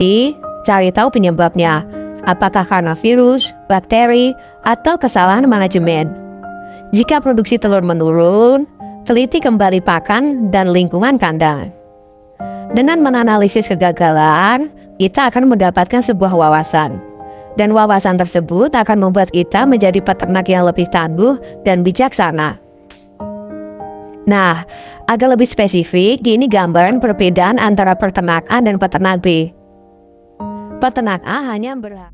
Cari tahu penyebabnya. Apakah karena virus, bakteri, atau kesalahan manajemen? Jika produksi telur menurun, teliti kembali pakan dan lingkungan kandang. Dengan menganalisis kegagalan, kita akan mendapatkan sebuah wawasan. Dan wawasan tersebut akan membuat kita menjadi peternak yang lebih tangguh dan bijaksana. Nah, agak lebih spesifik, ini gambaran perbedaan antara peternak A dan peternak B. Peternak A hanya berhak.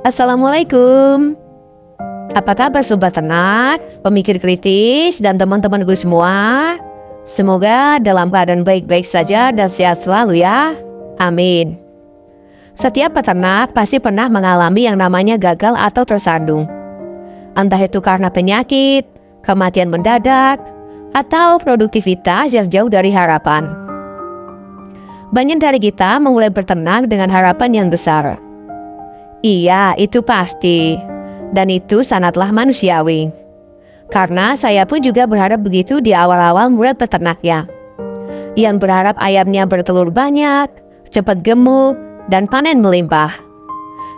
Assalamualaikum. Apa kabar sobat ternak, pemikir kritis, dan teman-temanku semua? Semoga dalam keadaan baik-baik saja dan sehat selalu ya. Amin. Setiap peternak pasti pernah mengalami yang namanya gagal atau tersandung. Entah itu karena penyakit, kematian mendadak, atau produktivitas yang jauh dari harapan. Banyak dari kita memulai berternak dengan harapan yang besar. Iya, itu pasti. Dan itu sangatlah manusiawi. Karena saya pun juga berharap begitu di awal-awal mulai peternaknya. Yang berharap ayamnya bertelur banyak, cepat gemuk, dan panen melimpah.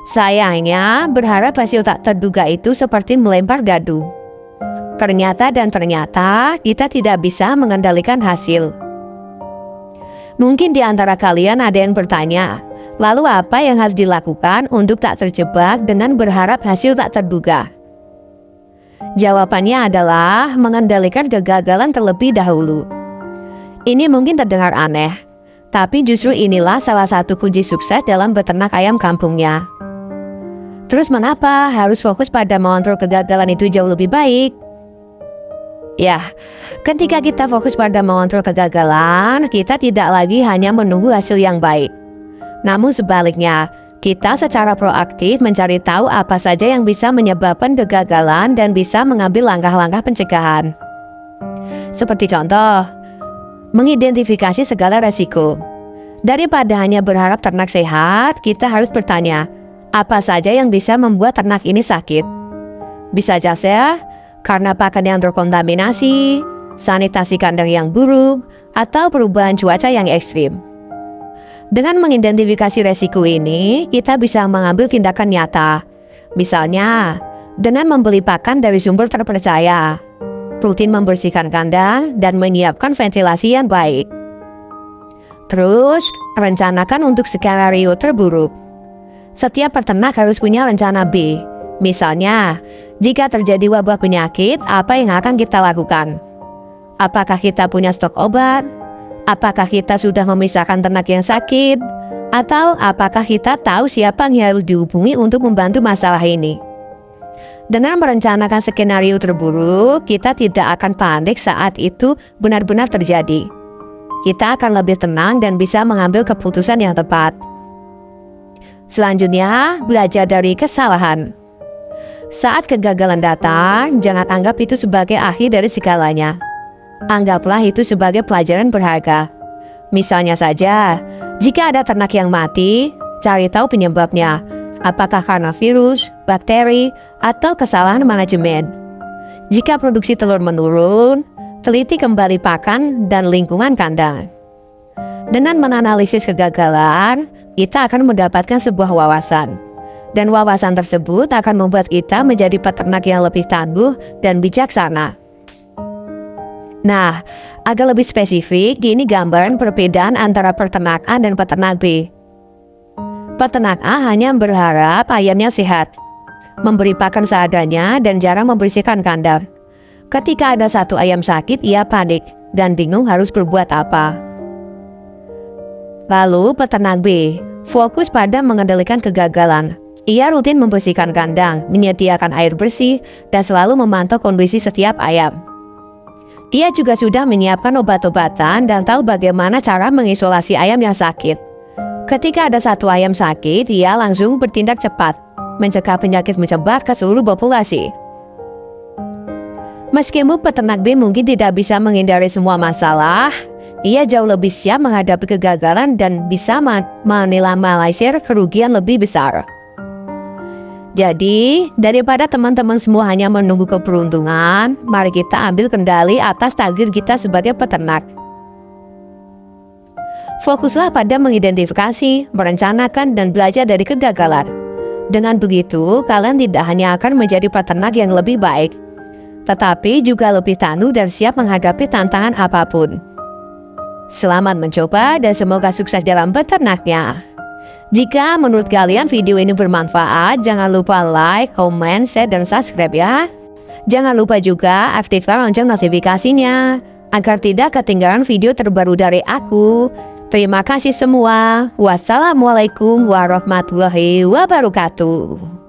Sayangnya, berharap hasil tak terduga itu seperti melempar dadu. Ternyata kita tidak bisa mengendalikan hasil. Mungkin di antara kalian ada yang bertanya, lalu apa yang harus dilakukan untuk tak terjebak dengan berharap hasil tak terduga? Jawabannya adalah mengendalikan kegagalan terlebih dahulu. Ini mungkin terdengar aneh, tapi justru inilah salah satu kunci sukses dalam beternak ayam kampungnya. Terus mengapa harus fokus pada mengontrol kegagalan itu jauh lebih baik? Ya, ketika kita fokus pada mengontrol kegagalan, kita tidak lagi hanya menunggu hasil yang baik. Namun sebaliknya, kita secara proaktif mencari tahu apa saja yang bisa menyebabkan kegagalan dan bisa mengambil langkah-langkah pencegahan. Seperti contoh, mengidentifikasi segala resiko. Daripada hanya berharap ternak sehat, kita harus bertanya, apa saja yang bisa membuat ternak ini sakit? Bisa saja karena pakan yang terkontaminasi, sanitasi kandang yang buruk, atau perubahan cuaca yang ekstrim. Dengan mengidentifikasi resiko ini, kita bisa mengambil tindakan nyata. Misalnya, dengan membeli pakan dari sumber terpercaya, rutin membersihkan kandang, dan menyiapkan ventilasi yang baik. Terus, rencanakan untuk skenario terburuk. Setiap peternak harus punya rencana B. Misalnya, jika terjadi wabah penyakit, apa yang akan kita lakukan? Apakah kita punya stok obat? Apakah kita sudah memisahkan ternak yang sakit? Atau apakah kita tahu siapa yang harus dihubungi untuk membantu masalah ini? Dengan merencanakan skenario terburuk, kita tidak akan panik saat itu benar-benar terjadi. Kita akan lebih tenang dan bisa mengambil keputusan yang tepat. Selanjutnya, belajar dari kesalahan. Saat kegagalan datang, jangan anggap itu sebagai akhir dari segalanya. Anggaplah itu sebagai pelajaran berharga. Misalnya saja, jika ada ternak yang mati, cari tahu penyebabnya. Apakah karena virus, bakteri, atau kesalahan manajemen? Jika produksi telur menurun, teliti kembali pakan dan lingkungan kandang. Dengan menganalisis kegagalan, kita akan mendapatkan sebuah wawasan. Dan wawasan tersebut akan membuat kita menjadi peternak yang lebih tangguh dan bijaksana. Nah, agak lebih spesifik, ini gambaran perbedaan antara peternak A dan peternak B. Peternak A hanya berharap ayamnya sehat, memberi pakan seadanya dan jarang membersihkan kandang. Ketika ada satu ayam sakit, ia panik dan bingung harus berbuat apa. Lalu peternak B fokus pada mengendalikan kegagalan. Ia rutin membersihkan kandang, menyediakan air bersih, dan selalu memantau kondisi setiap ayam. Ia juga sudah menyiapkan obat-obatan dan tahu bagaimana cara mengisolasi ayam yang sakit. Ketika ada satu ayam sakit, ia langsung bertindak cepat, mencegah penyakit menyebar ke seluruh populasi. Meskipun peternak B mungkin tidak bisa menghindari semua masalah, ia jauh lebih siap menghadapi kegagalan dan bisa meminimalisir kerugian lebih besar. Jadi, daripada teman-teman semua hanya menunggu keberuntungan, mari kita ambil kendali atas takdir kita sebagai peternak. Fokuslah pada mengidentifikasi, merencanakan, dan belajar dari kegagalan. Dengan begitu, kalian tidak hanya akan menjadi peternak yang lebih baik, tetapi juga lebih tangguh dan siap menghadapi tantangan apapun. Selamat mencoba dan semoga sukses dalam beternaknya. Jika menurut kalian video ini bermanfaat, jangan lupa like, comment, share, dan subscribe ya. Jangan lupa juga aktifkan lonceng notifikasinya, agar tidak ketinggalan video terbaru dari aku. Terima kasih semua. Wassalamualaikum warahmatullahi wabarakatuh.